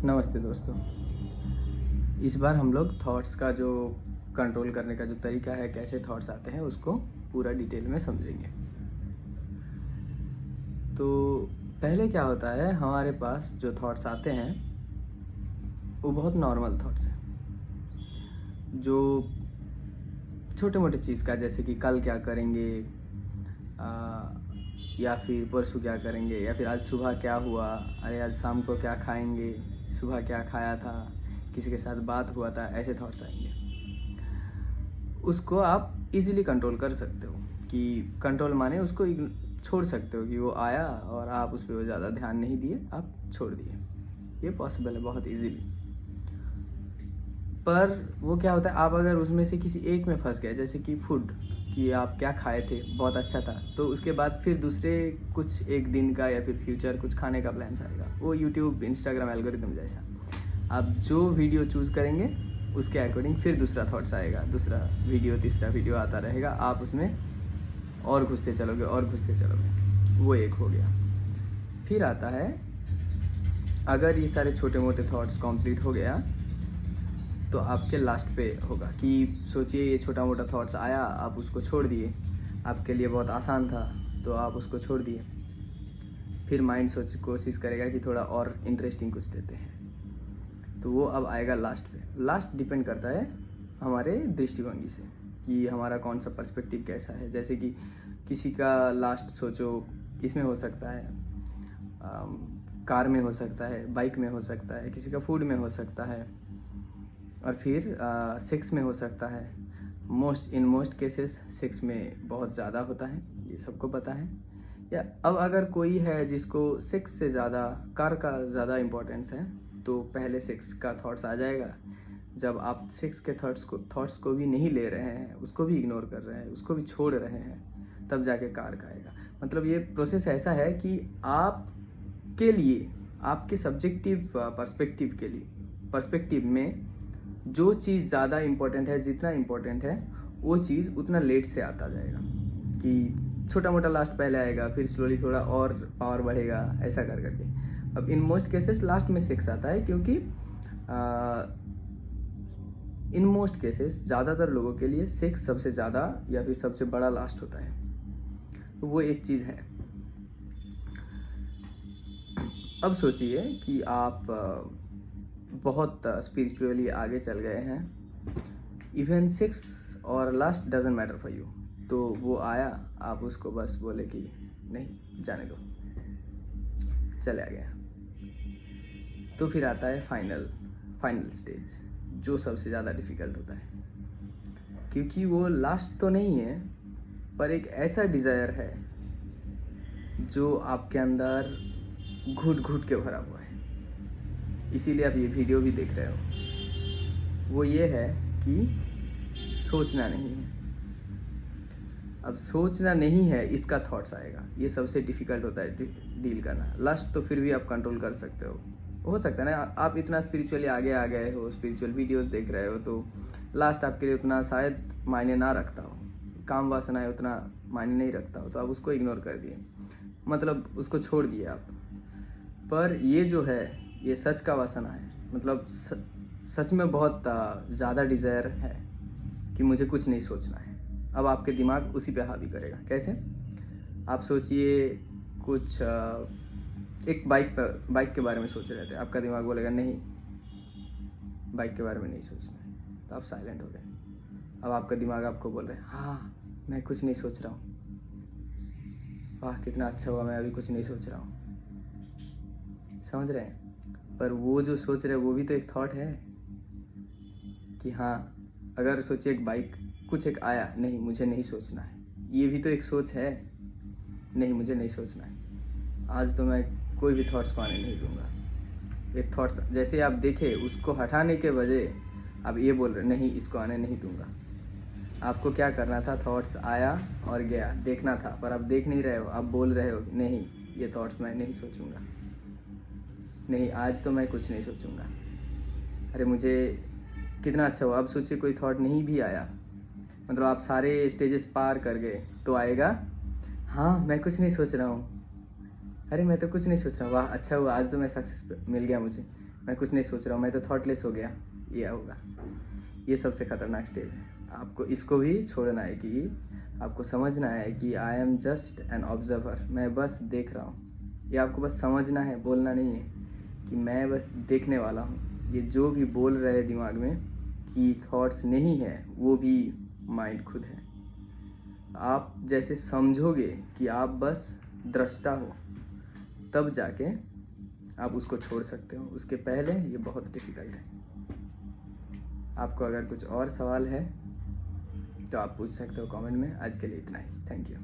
नमस्ते दोस्तों। इस बार हम लोग थॉट्स का जो कंट्रोल करने का जो तरीका है, कैसे थॉट्स आते हैं, उसको पूरा डिटेल में समझेंगे। तो पहले क्या होता है, हमारे पास जो थॉट्स आते हैं वो बहुत नॉर्मल थॉट्स हैं, जो छोटे मोटे चीज़ का, जैसे कि कल क्या करेंगे, आ, या फिर परसों क्या करेंगे, या फिर आज सुबह क्या हुआ, अरे आज शाम को क्या खाएंगे, सुबह क्या खाया था, किसी के साथ बात हुआ था, ऐसे थॉट्स आएंगे। उसको आप इजीली कंट्रोल कर सकते हो। कि कंट्रोल माने उसको छोड़ सकते हो कि वो आया और आप उस पर ज़्यादा ध्यान नहीं दिए, आप छोड़ दिए। ये पॉसिबल है बहुत इजीली। पर वो क्या होता है, आप अगर उसमें से किसी एक में फंस गए, जैसे कि फूड, कि आप क्या खाए थे, बहुत अच्छा था, तो उसके बाद फिर दूसरे कुछ एक दिन का या फिर फ्यूचर कुछ खाने का प्लान आएगा। वो यूट्यूब इंस्टाग्राम एल्गोरिथम जैसा, आप जो वीडियो चूज़ करेंगे उसके अकॉर्डिंग फिर दूसरा थॉट्स आएगा, दूसरा वीडियो, तीसरा वीडियो आता रहेगा, आप उसमें और घुसते चलोगे और घुसते चलोगे। वो एक हो गया। फिर आता है, अगर ये सारे छोटे मोटे थॉट्स कंप्लीट हो गया तो आपके लास्ट पे होगा कि सोचिए ये छोटा मोटा थॉट्स आया, आप उसको छोड़ दिए, आपके लिए बहुत आसान था तो आप उसको छोड़ दिए। फिर माइंड कोशिश करेगा कि थोड़ा और इंटरेस्टिंग कुछ देते हैं, तो वो अब आएगा लास्ट पे। लास्ट डिपेंड करता है हमारे दृष्टिभंगी से कि हमारा कौन सा पर्सपेक्टिव कैसा है। जैसे कि किसी का लास्ट सोचो, इसमें हो सकता है, कार में हो सकता है, बाइक में हो सकता है, किसी का फूड में हो सकता है, और फिर सेक्स में हो सकता है। मोस्ट केसेस सेक्स में बहुत ज़्यादा होता है, ये सबको पता है। या अब अगर कोई है जिसको सेक्स से ज़्यादा कार का ज़्यादा इम्पोर्टेंस है, तो पहले सेक्स का थॉट्स आ जाएगा। जब आप सेक्स के थॉट्स को भी नहीं ले रहे हैं, उसको भी इग्नोर कर रहे हैं, उसको भी छोड़ रहे हैं, तब जाके कार का आएगा। मतलब ये प्रोसेस ऐसा है कि आपके लिए, आपके सब्जेक्टिव पर्सपेक्टिव में जो चीज़ ज़्यादा इम्पोर्टेंट है, जितना इम्पोर्टेंट है, वो चीज़ उतना लेट से आता जाएगा। कि छोटा मोटा लास्ट पहले आएगा, फिर स्लोली थोड़ा और पावर बढ़ेगा, ऐसा कर करके। अब इन मोस्ट केसेस लास्ट में सेक्स आता है, क्योंकि इन मोस्ट केसेस ज़्यादातर लोगों के लिए सेक्स सबसे ज़्यादा या फिर सबसे बड़ा लास्ट होता है। तो वो एक चीज़ है। अब सोचिए कि आप बहुत स्पिरिचुअली आगे चल गए हैं, इवन सेक्स और last doesn't matter for you, तो वो आया, आप उसको बस बोले कि नहीं, जाने दो, चले आ गया। तो फिर आता है फाइनल स्टेज, जो सबसे ज़्यादा डिफ़िकल्ट होता है, क्योंकि वो लास्ट तो नहीं है, पर एक ऐसा डिज़ायर है जो आपके अंदर घुट घुट के भरा हुआ है। इसीलिए आप ये वीडियो भी देख रहे हो। वो ये है कि सोचना नहीं है। अब सोचना नहीं है, इसका थॉट्स आएगा, ये सबसे डिफ़िकल्ट होता है डील करना। लास्ट तो फिर भी आप कंट्रोल कर सकते हो सकता है ना, आप इतना स्पिरिचुअली आगे आ गए हो, स्पिरिचुअल वीडियोस देख रहे हो, तो लास्ट आपके लिए उतना शायद मायने ना रखता हो, काम वासना है उतना मायने नहीं रखता हो, तो आप उसको इग्नोर कर दिए, मतलब उसको छोड़ दिए आप। पर ये जो है, ये सच का वासना है, मतलब सच में बहुत ज़्यादा डिज़ायर है कि मुझे कुछ नहीं सोचना है। अब आपके दिमाग उसी पे हावी करेगा। कैसे? आप सोचिए कुछ एक बाइक के बारे में सोच रहे थे, आपका दिमाग बोलेगा नहीं, बाइक के बारे में नहीं सोचना है, तो आप साइलेंट हो गए। अब आपका दिमाग आपको बोल रहा है, हाँ मैं कुछ नहीं सोच रहा हूँ, वाह कितना अच्छा हुआ, मैं अभी कुछ नहीं सोच रहा हूँ। समझ रहे हैं? पर वो जो सोच रहे हैं वो भी तो एक थॉट है कि हाँ, अगर सोचिए एक बाइक, कुछ एक आया, नहीं मुझे नहीं सोचना है, ये भी तो एक सोच है, नहीं मुझे नहीं सोचना है, आज तो मैं कोई भी थॉट्स को आने नहीं दूंगा। एक थॉट्स जैसे आप देखे, उसको हटाने के बजाय आप ये बोल रहे नहीं, इसको आने नहीं दूंगा। आपको क्या करना था, थॉट्स आया और गया, देखना था, पर आप देख नहीं रहे हो, आप बोल रहे हो नहीं ये थॉट्स मैं नहीं सोचूंगा, नहीं आज तो मैं कुछ नहीं सोचूंगा। अरे मुझे कितना अच्छा हुआ। अब सोचिए कोई थॉट नहीं भी आया, मतलब आप सारे स्टेजेस पार कर गए, तो आएगा हाँ मैं कुछ नहीं सोच रहा हूँ, अरे मैं तो कुछ नहीं सोच रहा हूँ, वाह अच्छा हुआ, आज तो मैं सक्सेस मिल गया मुझे, मैं कुछ नहीं सोच रहा हूँ, मैं तो थॉटलेस हो गया, ये होगा। ये सबसे खतरनाक स्टेज है। आपको इसको भी छोड़ना है कि आपको समझना है कि I am just an observer, मैं बस देख रहा हूँ। ये आपको बस समझना है, बोलना नहीं है कि मैं बस देखने वाला हूँ। ये जो भी बोल रहे हैं दिमाग में कि थॉट्स नहीं है, वो भी माइंड खुद है। आप जैसे समझोगे कि आप बस दृष्टा हो, तब जाके आप उसको छोड़ सकते हो। उसके पहले ये बहुत डिफ़िकल्ट है। आपको अगर कुछ और सवाल है तो आप पूछ सकते हो कमेंट में। आज के लिए इतना ही। Thank you.